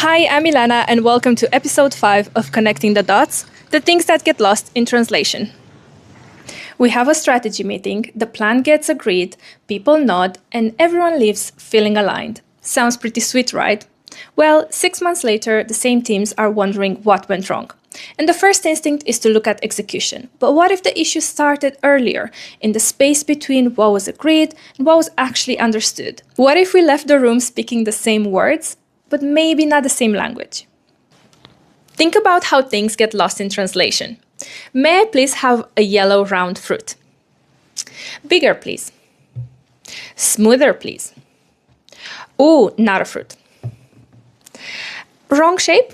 Hi, I'm Ilana, and welcome to episode 5 of Connecting the Dots, the things that get lost in translation. We have a strategy meeting, the plan gets agreed, people nod, and everyone leaves feeling aligned. Sounds pretty sweet, right? Well, 6 months later, the same teams are wondering what went wrong. And the first instinct is to look at execution. But what if the issue started earlier, in the space between what was agreed and what was actually understood? What if we left the room speaking the same words, but maybe not the same language? Think about how things get lost in translation. May I please have a yellow round fruit? Bigger, please. Smoother, please. Ooh, not a fruit. Wrong shape?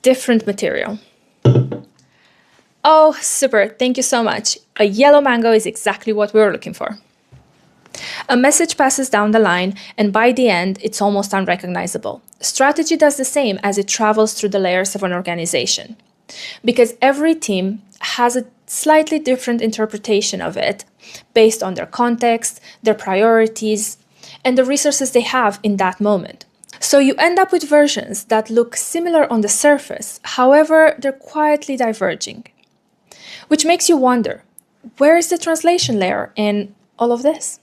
Different material. Oh, super, thank you so much. A yellow mango is exactly what we were looking for. A message passes down the line, and by the end, it's almost unrecognizable. Strategy does the same as it travels through the layers of an organization. Because every team has a slightly different interpretation of it, based on their context, their priorities, and the resources they have in that moment. So you end up with versions that look similar on the surface, however, they're quietly diverging. Which makes you wonder, where is the translation layer in all of this?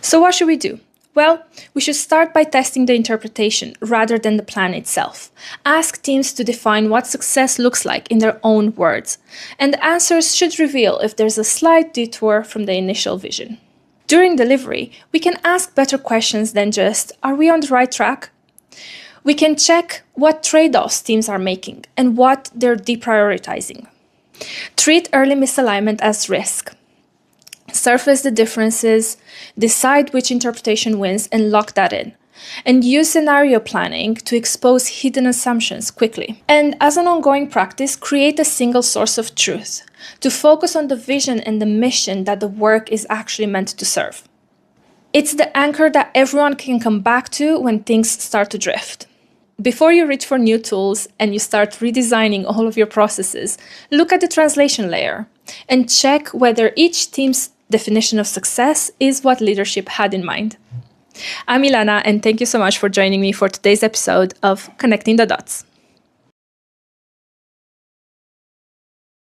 So what should we do? Well, we should start by testing the interpretation rather than the plan itself. Ask teams to define what success looks like in their own words, and the answers should reveal if there's a slight detour from the initial vision. During delivery, we can ask better questions than just, are we on the right track? We can check what trade-offs teams are making and what they're deprioritizing. Treat early misalignment as risk. Surface the differences, decide which interpretation wins, and lock that in. And use scenario planning to expose hidden assumptions quickly. And as an ongoing practice, create a single source of truth to focus on the vision and the mission that the work is actually meant to serve. It's the anchor that everyone can come back to when things start to drift. Before you reach for new tools and you start redesigning all of your processes, look at the translation layer and check whether each team's definition of success is what leadership had in mind. I'm Ilana, and thank you so much for joining me for today's episode of Connecting the Dots.